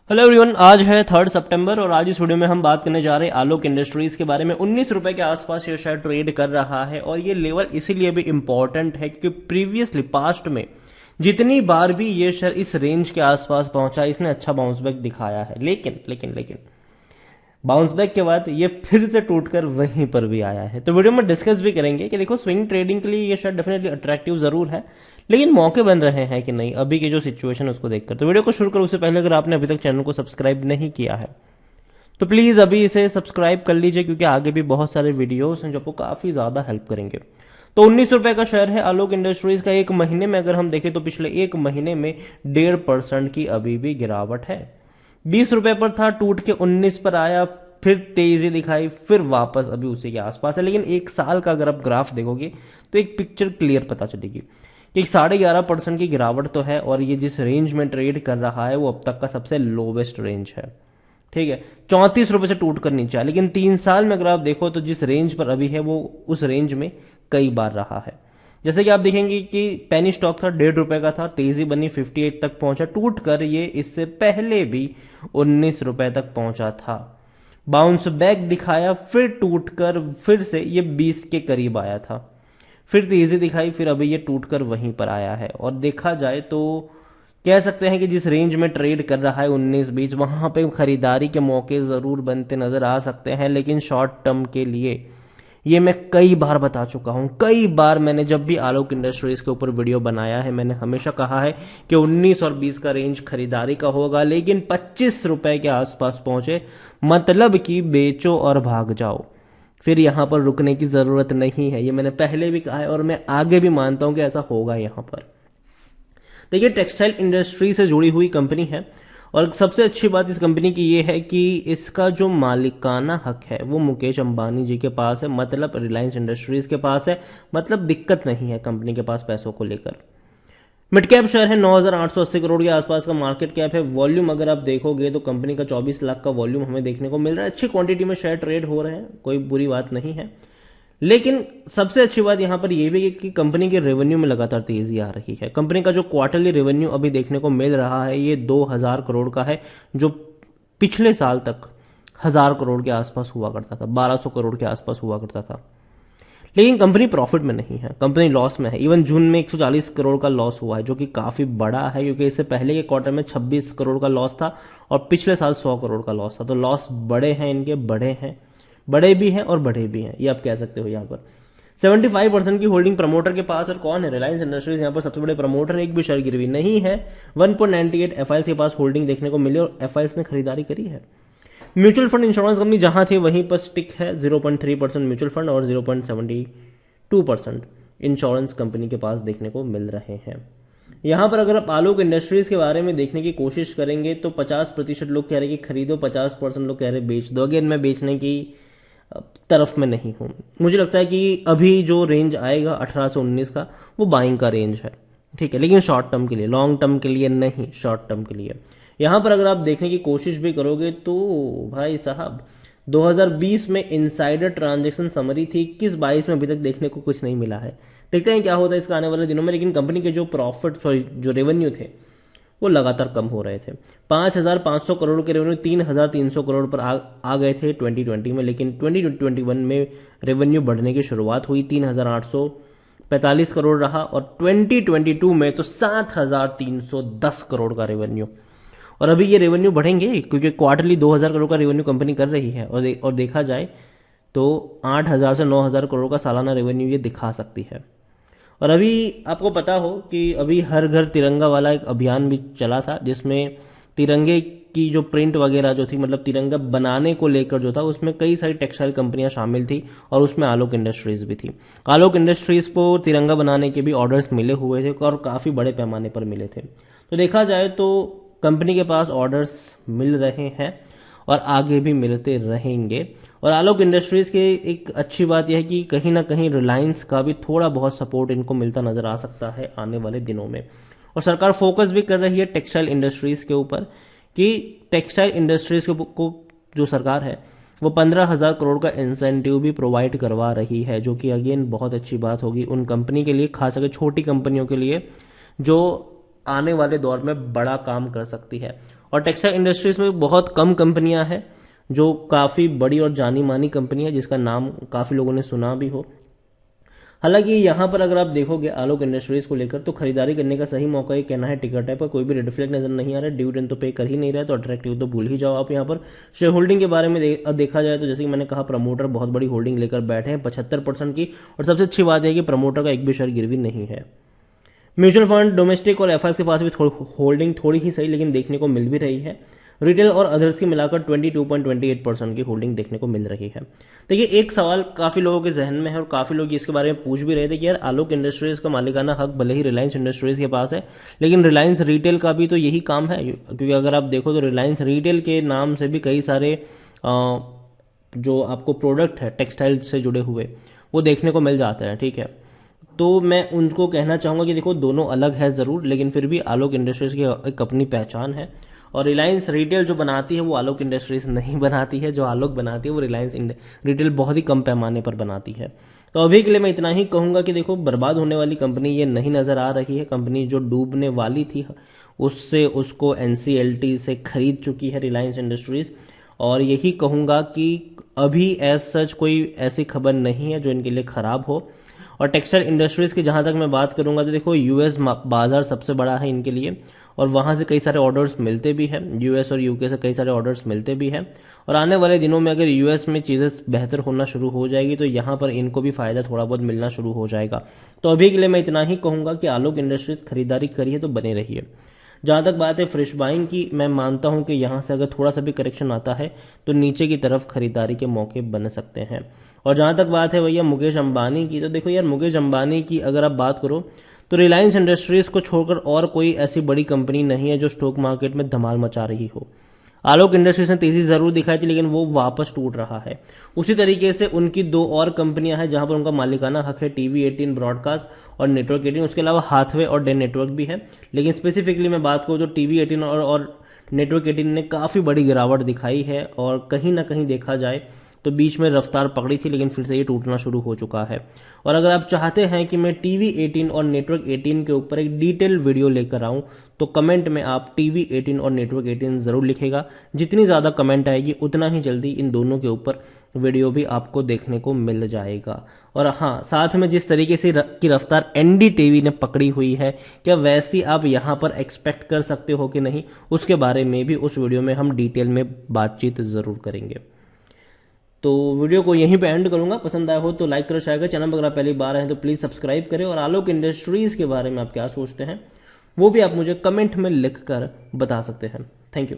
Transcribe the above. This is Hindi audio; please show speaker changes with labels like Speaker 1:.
Speaker 1: हेलो एवरीवन, आज है 3 सितंबर और आज इस वीडियो में हम बात करने जा रहे हैं आलोक इंडस्ट्रीज के बारे में। 19 रुपए के आसपास ये शेयर ट्रेड कर रहा है और ये लेवल इसीलिए भी इंपॉर्टेंट है क्योंकि प्रीवियसली पास्ट में जितनी बार भी ये शेयर इस रेंज के आसपास पहुंचा, इसने अच्छा बाउंस बैक दिखाया है। लेकिन बाउंस बैक के बाद ये फिर से टूटकर वहीं पर भी आया है। तो वीडियो में डिस्कस भी करेंगे कि देखो, स्विंग ट्रेडिंग के लिए ये शेयर डेफिनेटली अट्रैक्टिव जरूर है, लेकिन मौके बन रहे हैं कि नहीं अभी की जो सिचुएशन है उसको देखकर। तो वीडियो को शुरू करो उससे पहले अगर आपने अभी तक चैनल को सब्सक्राइब नहीं किया है तो प्लीज अभी इसे सब्सक्राइब कर लीजिए, क्योंकि आगे भी बहुत सारे वीडियोस हैं जो आपको काफी ज्यादा हेल्प करेंगे। तो 19 रुपए का शेयर है आलोक इंडस्ट्रीज का। एक महीने में अगर हम देखें तो पिछले एक महीने में 1.5% की अभी भी गिरावट है। 20 रुपए पर था, टूट के 19 पर आया, फिर तेजी दिखाई, फिर वापस अभी उसी के आसपास है। लेकिन एक साल का अगर आप ग्राफ देखोगे तो एक पिक्चर क्लियर पता चलेगी कि 11.5% की गिरावट तो है और ये जिस रेंज में ट्रेड कर रहा है वो अब तक का सबसे लोवेस्ट रेंज है। ठीक है, 34 रुपए से टूट कर नीचे आया, लेकिन 3 साल में अगर आप देखो तो जिस रेंज पर अभी है वो उस रेंज में कई बार रहा है। जैसे कि आप देखेंगे कि पेनी स्टॉक था, 1.5 रुपए का था, तेजी बनी, 58 तक पहुंचा, टूट कर ये इससे पहले भी 19 रुपए तक पहुंचा था। बाउंस बैक दिखाया, फिर टूटकर फिर से ये 20 के करीब आया था, फिर तेजी दिखाई, फिर अभी ये टूटकर वहीं पर आया है। और देखा जाए तो कह सकते हैं कि जिस रेंज में ट्रेड कर रहा है 19-20, वहां पे खरीदारी के मौके जरूर बनते नजर आ सकते हैं, लेकिन शॉर्ट टर्म के लिए ये मैं कई बार बता चुका हूं। कई बार मैंने जब भी आलोक इंडस्ट्रीज के ऊपर वीडियो बनाया है मैंने हमेशा कहा है कि 19 और 20 का रेंज खरीदारी का होगा, लेकिन 25 रुपए के आसपास पहुंचे मतलब कि बेचो और भाग जाओ, फिर यहां पर रुकने की जरूरत नहीं है। ये मैंने पहले भी कहा है और मैं आगे भी मानता हूं कि ऐसा होगा। यहां पर देखिए, टेक्सटाइल इंडस्ट्री से जुड़ी हुई कंपनी है और सबसे अच्छी बात इस कंपनी की ये है कि इसका जो मालिकाना हक है वो मुकेश अंबानी जी के पास है, मतलब रिलायंस इंडस्ट्रीज के पास है। मतलब दिक्कत नहीं है कंपनी के पास पैसों को लेकर। मिड कैप शेयर है, 9,880 करोड़ के आसपास का मार्केट कैप है। वॉल्यूम अगर आप देखोगे तो कंपनी का 24 लाख का वॉल्यूम हमें देखने को मिल रहा है। अच्छी क्वांटिटी में शेयर ट्रेड हो रहे हैं, कोई बुरी बात नहीं है। लेकिन सबसे अच्छी बात यहां पर यह भी है कि कंपनी के रेवेन्यू में लगातार तेजी आ रही है। कंपनी का जो क्वार्टरली रेवेन्यू अभी देखने को मिल रहा है ये 2,000 करोड़ का है, जो पिछले साल तक 1,000 करोड़ के आसपास हुआ करता था, 1,200 करोड़ के आसपास हुआ करता था। लेकिन कंपनी प्रॉफिट में नहीं है, कंपनी लॉस में है। इवन जून में 140 करोड़ का लॉस हुआ है, जो कि काफी बड़ा है, क्योंकि इससे पहले के क्वार्टर में 26 करोड़ का लॉस था और पिछले साल 100 करोड़ का लॉस था। तो लॉस बड़े हैं इनके, बड़े भी हैं और बढ़े भी हैं, ये आप कह सकते हो। यहाँ पर 75% की होल्डिंग प्रमोटर के पास, और कौन है? रिलायंस इंडस्ट्रीज यहाँ पर सबसे बड़े प्रमोटर, एक भी शेयर गिरवी नहीं है। 1.98 एफआईएल के पास होल्डिंग देखने को मिली और एफआईएल ने खरीदारी करी है। म्यूचुअल फंड इंश्योरेंस कंपनी जहां थी वहीं पर स्टिक है, 0.3% म्यूचुअल फंड और 0.72% इंश्योरेंस कंपनी के पास देखने को मिल रहे हैं। यहां पर अगर आप आलोक इंडस्ट्रीज के बारे में देखने की कोशिश करेंगे तो 50% लोग कह रहे हैं कि खरीदो, 50% लोग कह रहे हैं बेच दो। अगेन मैं बेचने की तरफ में नहीं हूं। मुझे लगता है कि अभी जो रेंज आएगा 18 से 19 का वो बाइंग का रेंज है, ठीक है, लेकिन शॉर्ट टर्म के लिए, लॉन्ग टर्म के लिए नहीं, शॉर्ट टर्म के लिए। यहां पर अगर आप देखने की कोशिश भी करोगे तो भाई साहब 2020 में इनसाइडर ट्रांजैक्शन समरी थी, 21-22 में अभी तक देखने को कुछ नहीं मिला है। देखते हैं क्या होता है इसका आने वाले दिनों में। लेकिन कंपनी के जो प्रॉफिट, सॉरी जो रेवेन्यू थे वो लगातार कम हो रहे थे। 5,500 करोड़ के रेवेन्यू 3,300 करोड़ पर आ गए थे 2020 में, लेकिन 2021 में रेवेन्यू बढ़ने की शुरुआत हुई, 3,845 करोड़ रहा और 2022 में तो 7,310 करोड़ का रेवेन्यू। और अभी ये रेवेन्यू बढ़ेंगे क्योंकि क्वार्टरली 2,000 करोड़ का रेवेन्यू कंपनी कर रही है और देखा जाए तो 8,000 से 9,000 करोड़ का सालाना रेवेन्यू ये दिखा सकती है। और अभी आपको पता हो कि अभी हर घर तिरंगा वाला एक अभियान भी चला था, जिसमें तिरंगे की जो प्रिंट वगैरह जो थी, मतलब तिरंगा बनाने को लेकर जो था, उसमें कई सारी टेक्सटाइल कंपनियां शामिल थी और उसमें आलोक इंडस्ट्रीज भी थी। आलोक इंडस्ट्रीज को तिरंगा बनाने के भी ऑर्डर्स मिले हुए थे और काफी बड़े पैमाने पर मिले थे। तो देखा जाए तो कंपनी के पास ऑर्डर्स मिल रहे हैं और आगे भी मिलते रहेंगे। और आलोक इंडस्ट्रीज के एक अच्छी बात यह है कि कहीं ना कहीं रिलायंस का भी थोड़ा बहुत सपोर्ट इनको मिलता नजर आ सकता है आने वाले दिनों में। और सरकार फोकस भी कर रही है टेक्सटाइल इंडस्ट्रीज के ऊपर कि टेक्सटाइल इंडस्ट्रीज को जो सरकार है वो 15,000 करोड़ का इंसेंटिव भी प्रोवाइड करवा रही है, जो कि अगेन बहुत अच्छी बात होगी उन कंपनी के लिए, खास करके छोटी कंपनियों के लिए जो आने वाले दौर में बड़ा काम कर सकती है। और टेक्सटाइल इंडस्ट्रीज में बहुत कम कंपनियां हैं जो काफ़ी बड़ी और जानी मानी कंपनी है जिसका नाम काफ़ी लोगों ने सुना भी हो। हालांकि यहाँ पर अगर आप देखोगे आलोक इंडस्ट्रीज को लेकर तो खरीदारी करने का सही मौका ही कहना है टिकट है, पर कोई भी रेड फ्लैग नजर नहीं आ रहा है। डिविडेंड तो पे कर ही नहीं रहा है, तो अट्रैक्टिव तो भूल ही जाओ आप। यहाँ पर शेयर होल्डिंग के बारे में देखा जाए तो जैसे कि मैंने कहा, प्रमोटर बहुत बड़ी होल्डिंग लेकर बैठे हैं 75% की, और सबसे अच्छी बात है कि प्रमोटर का एक भी शेयर गिरवी नहीं है। म्यूचुअल फंड डोमेस्टिक और एफआई के पास भी होल्डिंग थोड़ी ही सही लेकिन देखने को मिल भी रही है। रिटेल और अदर्स की मिलाकर 22.28% की होल्डिंग देखने को मिल रही है। देखिए, एक सवाल काफी लोगों के जहन में है और काफी लोग इसके बारे में पूछ भी रहे थे कि यार आलोक इंडस्ट्रीज का मालिकाना हक भले ही रिलायंस इंडस्ट्रीज के पास है, लेकिन रिलायंस रिटेल का भी तो यही काम है। क्योंकि अगर आप देखो तो रिलायंस रिटेल के नाम से भी कई सारे जो आपको प्रोडक्ट है टेक्सटाइल से जुड़े हुए वो देखने को मिल जाते हैं। ठीक है, तो मैं उनको कहना चाहूंगा कि देखो दोनों अलग है जरूर, लेकिन फिर भी आलोक इंडस्ट्रीज की एक अपनी पहचान है। और रिलायंस रिटेल जो बनाती है वो आलोक इंडस्ट्रीज नहीं बनाती है, जो आलोक बनाती है वो रिलायंस रिटेल बहुत ही कम पैमाने पर बनाती है। तो अभी के लिए मैं इतना ही कहूंगा कि देखो, बर्बाद होने वाली कंपनी ये नहीं नजर आ रही है। कंपनी जो डूबने वाली थी उससे उसको एनसीएलटी से खरीद चुकी है रिलायंस इंडस्ट्रीज, और यही कहूंगा कि अभी एज सच कोई ऐसी खबर नहीं है जो इनके लिए खराब हो। और टेक्सटाइल इंडस्ट्रीज की जहां तक मैं बात करूंगा तो देखो, यूएस बाजार सबसे बड़ा है इनके लिए, और वहां से कई सारे ऑर्डर्स मिलते भी हैं। यूएस और यूके से कई सारे ऑर्डर्स मिलते भी हैं, और आने वाले दिनों में अगर यूएस में चीजें बेहतर होना शुरू हो जाएगी तो यहाँ पर इनको भी फायदा थोड़ा बहुत मिलना शुरू हो जाएगा। तो अभी के लिए मैं इतना ही कहूंगा कि आलोक इंडस्ट्रीज खरीदारी करिए तो बने रहिए। जहां तक बात है फ्रेश बाइंग की, मैं मानता हूं कि यहां से अगर थोड़ा सा भी करेक्शन आता है तो नीचे की तरफ खरीदारी के मौके बन सकते हैं। और जहां तक बात है भैया मुकेश अंबानी की, तो देखो यार, मुकेश अंबानी की अगर आप बात करो तो रिलायंस इंडस्ट्रीज को छोड़कर और कोई ऐसी बड़ी कंपनी नहीं है जो स्टॉक मार्केट में धमाल मचा रही हो। आलोक इंडस्ट्रीज ने तेजी जरूर दिखाई थी लेकिन वो वापस टूट रहा है। उसी तरीके से उनकी दो और कंपनियां हैं जहां पर उनका मालिकाना हक है, TV18 ब्रॉडकास्ट और नेटवर्क 18। उसके अलावा हाथवे और डे नेटवर्क भी है, लेकिन स्पेसिफिकली मैं बात करूं तो TV18 और नेटवर्क 18 ने काफी बड़ी गिरावट दिखाई है, और कहीं ना कहीं देखा जाए तो बीच में रफ्तार पकड़ी थी लेकिन फिर से ये टूटना शुरू हो चुका है। और अगर आप चाहते हैं कि मैं TV18 और नेटवर्क 18 के ऊपर एक डिटेल वीडियो लेकर आऊं तो कमेंट में आप TV18 और नेटवर्क 18 जरूर लिखेगा। जितनी ज्यादा कमेंट आएगी उतना ही जल्दी इन दोनों के ऊपर वीडियो भी आपको देखने को मिल जाएगा। और हाँ, साथ में जिस तरीके से की रफ्तार NDTV ने पकड़ी हुई है, क्या वैसी आप यहाँ पर एक्सपेक्ट कर सकते हो कि नहीं, उसके बारे में भी उस वीडियो में हम डिटेल में बातचीत जरूर करेंगे। तो वीडियो को यहीं पे एंड करूंगा। पसंद आया हो तो लाइक करो, शेयर करो। चैनल पर अगर आप पहली बार हैं तो प्लीज सब्सक्राइब करें, और आलोक इंडस्ट्रीज के बारे में आप क्या सोचते हैं वो भी आप मुझे कमेंट में लिखकर बता सकते हैं। Thank you.